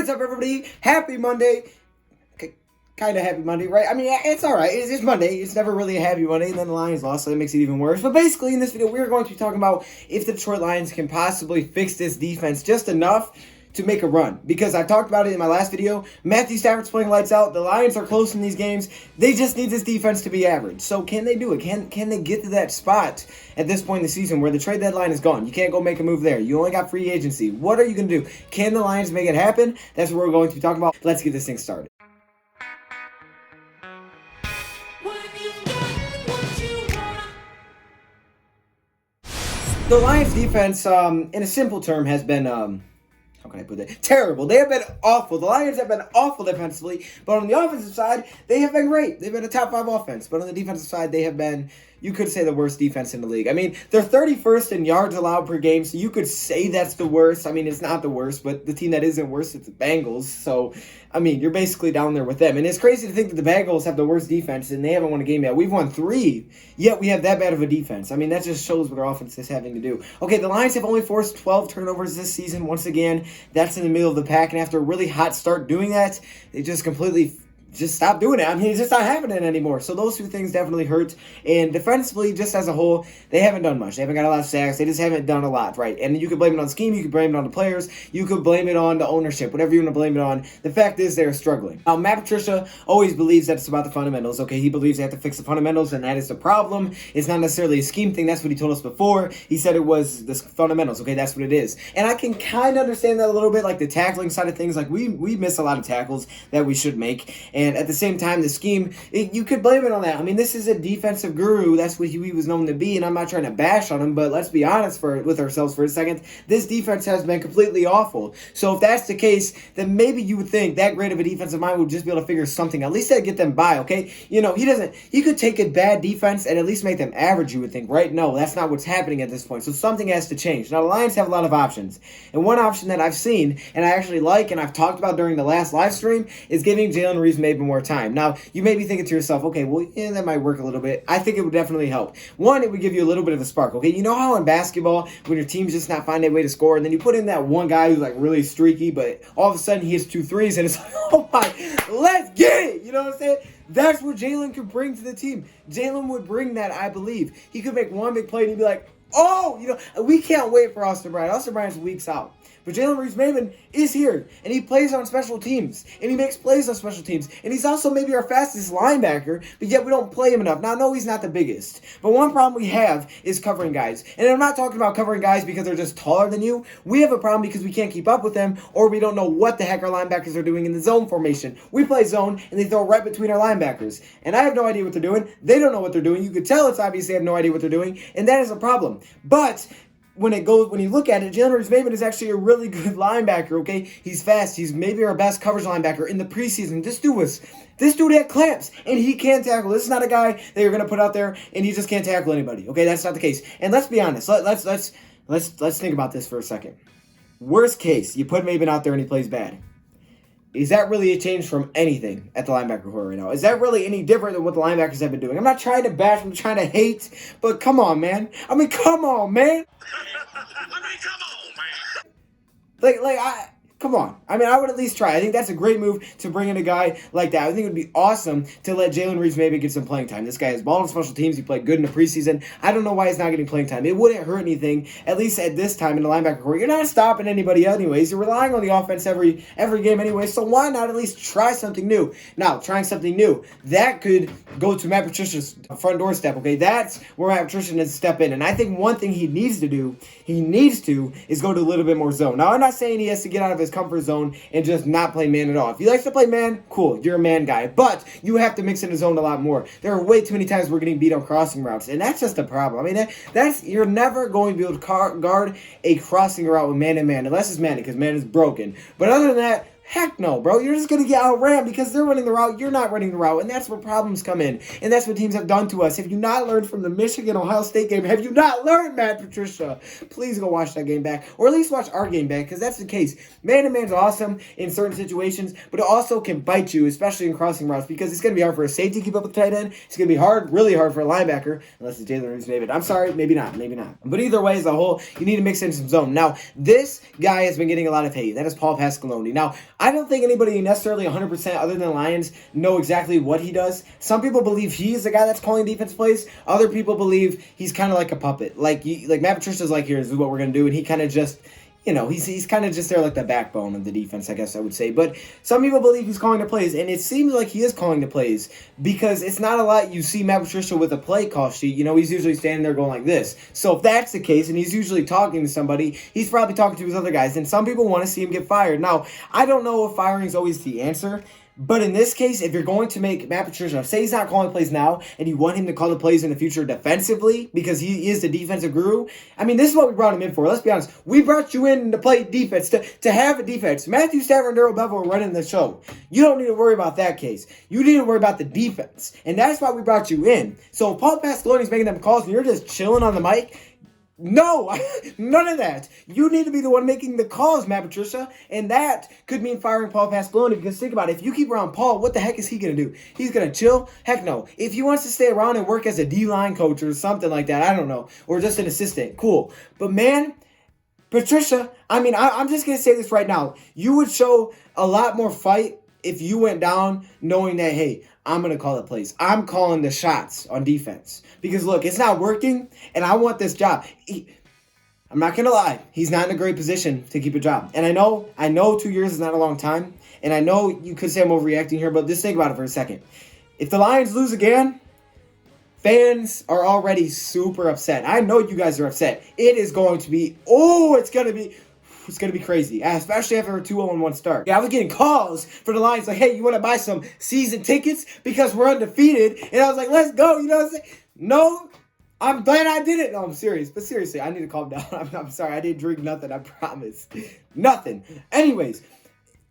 What's up, everybody? Happy Monday. Kind of happy Monday, right? I mean, it's all right. It's Monday. It's never really a happy Monday, and then the Lions lost, so that makes it even worse. But basically, in this video, we're going to be talking about if the Detroit Lions can possibly fix this defense just enough to make a run. Because I talked about it in my last video. Matthew Stafford's playing lights out. The Lions are close in these games. They just need this defense to be average. So can they do it? Can they get to that spot at this point in the season where the trade deadline is gone? You can't go make a move there. You only got free agency. What are you going to do? Can the Lions make it happen? That's what we're going to be talking about. Let's get this thing started. The Lions defense, in a simple term, has been, how can I put it? Terrible. They have been awful. The Lions have been awful defensively, but on the offensive side, they have been great. They've been a top 5 offense, but on the defensive side, they have been, you could say, the worst defense in the league. I mean, they're 31st in yards allowed per game, so you could say that's the worst. I mean, it's not the worst, but the team that isn't worse is the Bengals, so, I mean, you're basically down there with them. And it's crazy to think that the Bengals have the worst defense, and they haven't won a game yet. We've won 3, yet we have that bad of a defense. I mean, that just shows what our offense is having to do. Okay, the Lions have only forced 12 turnovers this season. Once again, that's in the middle of the pack, and after a really hot start doing that, they just completely stop doing it. I mean, it's just not happening anymore. So those two things definitely hurt. And defensively, just as a whole, they haven't done much. They haven't got a lot of sacks. They just haven't done a lot, right? And you could blame it on scheme. You could blame it on the players. You could blame it on the ownership. Whatever you want to blame it on. The fact is they're struggling. Now, Matt Patricia always believes that it's about the fundamentals. Okay, he believes they have to fix the fundamentals, and that is the problem. It's not necessarily a scheme thing. That's what he told us before. He said it was the fundamentals. Okay, that's what it is. And I can kind of understand that a little bit, like the tackling side of things. Like, we miss a lot of tackles that we should make. And at the same time, the scheme, you could blame it on that. I mean, this is a defensive guru. That's what he was known to be, and I'm not trying to bash on him, but let's be honest with ourselves for a second. This defense has been completely awful. So if that's the case, then maybe you would think that great of a defensive mind would just be able to figure something. At least that'd get them by, okay? You know, he could take a bad defense and at least make them average, you would think, right? No, that's not what's happening at this point. So something has to change. Now, the Lions have a lot of options. And one option that I've seen, and I actually like, and I've talked about during the last live stream, is giving Jalen Reeves maybe more time. Now, you may be thinking to yourself, okay, well, yeah, that might work a little bit. I think it would definitely help. One, it would give you a little bit of a spark, okay? You know how in basketball, when your team's just not finding a way to score, and then you put in that one guy who's like really streaky, but all of a sudden he hits 2 threes, and it's like, oh my, let's get it! You know what I'm saying? That's what Jalen could bring to the team. Jalen would bring that, I believe. He could make one big play, and he'd be like, oh, you know, we can't wait for Austin Bryant. Austin Bryant's weeks out. But Jalen Reeves-Maybin is here, and he plays on special teams, and he makes plays on special teams, and he's also maybe our fastest linebacker, but yet we don't play him enough. Now, I know he's not the biggest, but one problem we have is covering guys. And I'm not talking about covering guys because they're just taller than you. We have a problem because we can't keep up with them, or we don't know what the heck our linebackers are doing in the zone formation. We play zone, and they throw right between our linebackers, and I have no idea what they're doing. They don't know what they're doing. You could tell it's obvious they have no idea what they're doing, and that is a problem. But when you look at it, Jalen Reeves-Maybin is actually a really good linebacker, okay? He's fast. He's maybe our best coverage linebacker in the preseason. This dude had clamps, and he can't tackle. This is not a guy that you're going to put out there, and he just can't tackle anybody, okay? That's not the case. And let's be honest. Let's think about this for a second. Worst case, you put Maybin out there and he plays bad. Is that really a change from anything at the linebacker core right now? Is that really any different than what the linebackers have been doing? I'm not trying to bash, I'm trying to hate, but come on, man. I mean, come on, man. Come on. I mean, I would at least try. I think that's a great move to bring in a guy like that. I think it would be awesome to let Jalen Reeves maybe get some playing time. This guy has ball on special teams. He played good in the preseason. I don't know why he's not getting playing time. It wouldn't hurt anything, at least at this time in the linebacker core. You're not stopping anybody anyways. You're relying on the offense every game anyway, so why not at least try something new? Now, trying something new, that could go to Matt Patricia's front doorstep, okay? That's where Matt Patricia needs to step in, and I think one thing he needs to do, is go to a little bit more zone. Now, I'm not saying he has to get out of his comfort zone and just not play man at all. If he likes to play man, cool, you're a man guy. But you have to mix in the zone a lot more. There are way too many times we're getting beat on crossing routes, and that's just a problem. I mean, that's you're never going to be able to guard a crossing route with man and man, unless it's man, because man is broken. But other than that, heck no, bro. You're just going to get outran because they're running the route. You're not running the route. And that's where problems come in. And that's what teams have done to us. Have you not learned from the Michigan-Ohio State game? Have you not learned, Matt Patricia? Please go watch that game back. Or at least watch our game back, because that's the case. Man-to-man's awesome in certain situations, but it also can bite you, especially in crossing routes, because it's going to be hard for a safety to keep up with the tight end. It's going to be really hard for a linebacker, unless it's Jalen Reeves-Maybin. I'm sorry, maybe not. But either way, as a whole, you need to mix in some zone. Now, this guy has been getting a lot of hate. That is Paul Pasqualoni. Now, I don't think anybody necessarily 100% other than the Lions know exactly what he does. Some people believe he's the guy that's calling defense plays. Other people believe he's kind of like a puppet. Like Matt Patricia's like, here's what we're going to do. And he kind of just, he's kind of just there like the backbone of the defense, I guess I would say. But some people believe he's calling the plays, and it seems like he is calling the plays because it's not a lot you see Matt Patricia with a play call sheet. He's usually standing there going like this. So if that's the case, and he's usually talking to somebody, he's probably talking to his other guys, and some people want to see him get fired. Now, I don't know if firing is always the answer. But in this case, if you're going to make Matt Patricia, say he's not calling plays now, and you want him to call the plays in the future defensively because he is the defensive guru, I mean, this is what we brought him in for. Let's be honest. We brought you in to play defense, to have a defense. Matthew Stafford and Daryl Bevel are running the show. You don't need to worry about that case. You need to worry about the defense. And that's why we brought you in. So if Paul Pasqualoni is making them calls and you're just chilling on the mic, no, none of that. You need to be the one making the calls, Matt Patricia, and that could mean firing Paul Pasqualoni, because think about it. If you keep around Paul, what the heck is he going to do? He's going to chill? Heck no. If he wants to stay around and work as a D-line coach or something like that, I don't know, or just an assistant, cool. But man, Patricia, I mean, I'm just going to say this right now. You would show a lot more fight if you went down knowing that, hey, I'm going to call the plays. I'm calling the shots on defense. Because, look, it's not working, and I want this job. I'm not going to lie. He's not in a great position to keep a job. And I know 2 years is not a long time, and I know you could say I'm overreacting here, but just think about it for a second. If the Lions lose again, fans are already super upset. I know you guys are upset. It is going to be, it's going to be crazy, especially after a 2-0-1 start. Yeah, I was getting calls for the Lions like, hey, you want to buy some season tickets because we're undefeated? And I was like, let's go. You know what I'm saying? No, I'm glad I did it. No, I'm serious. But seriously, I need to calm down. I'm sorry. I didn't drink nothing. I promise. Nothing. Anyways,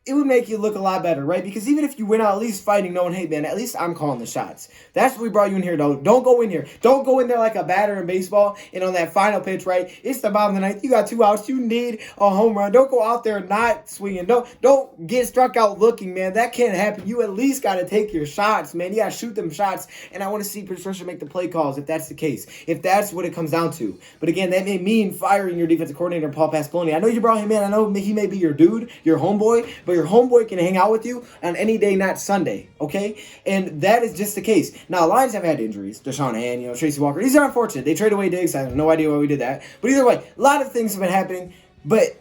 it would make you look a lot better, right? Because even if you went out at least fighting, knowing, hey, man, at least I'm calling the shots. That's what we brought you in here, though. Don't go in here. Don't go in there like a batter in baseball and on that final pitch, right? It's the bottom of the ninth. You got 2 outs. You need a home run. Don't go out there not swinging. Don't get struck out looking, man. That can't happen. You at least got to take your shots, man. You got to shoot them shots. And I want to see Patricia make the play calls if that's the case, if that's what it comes down to. But again, that may mean firing your defensive coordinator, Paul Pasqualoni. I know you brought him in. I know he may be your dude, your homeboy, but your homeboy can hang out with you on any day, not Sunday, okay? And that is just the case. Now, Lions have had injuries. Deshaun Hand, Tracy Walker. These are unfortunate. They traded away Diggs. I have no idea why we did that. But either way, a lot of things have been happening. But,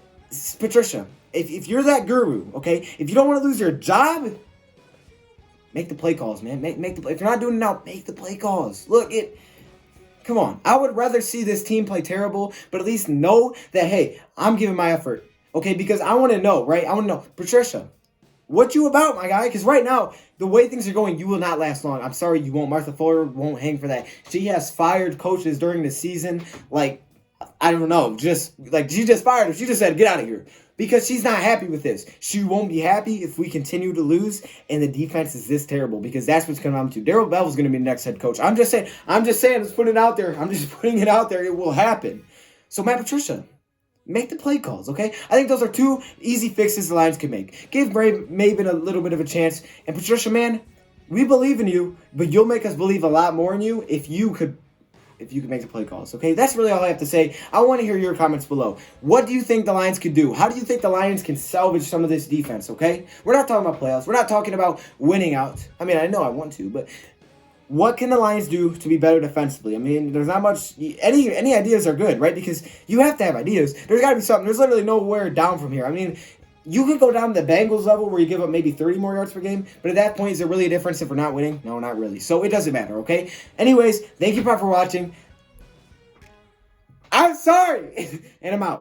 Patricia, if you're that guru, okay, if you don't want to lose your job, make the play calls, man. Make the play. If you're not doing it now, make the play calls. Look, come on. I would rather see this team play terrible, but at least know that, hey, I'm giving my effort. Okay, because I want to know, right? I want to know, Patricia, what you about, my guy? Because right now, the way things are going, you will not last long. I'm sorry, you won't. Martha Fuller won't hang for that. She has fired coaches during the season. Like, I don't know. She just fired him. She just said, get out of here. Because she's not happy with this. She won't be happy if we continue to lose and the defense is this terrible. Because that's what's going to happen to. Daryl Bevel's going to be the next head coach. I'm just saying. Let's put it out there. I'm just putting it out there. It will happen. So, Matt Patricia, make the play calls, okay? I think those are 2 easy fixes the Lions can make. Give Maven a little bit of a chance. And Patricia, man, we believe in you, but you'll make us believe a lot more in you if you could make the play calls, okay? That's really all I have to say. I want to hear your comments below. What do you think the Lions could do? How do you think the Lions can salvage some of this defense, okay? We're not talking about playoffs. We're not talking about winning out. I mean, I know I want to, but what can the Lions do to be better defensively? I mean, there's not much. Any ideas are good, right? Because you have to have ideas. There's got to be something. There's literally nowhere down from here. I mean, you could go down to the Bengals level where you give up maybe 30 more yards per game, but at that point, is there really a difference if we're not winning? No, not really. So it doesn't matter, okay? Anyways, thank you for watching. I'm sorry, and I'm out.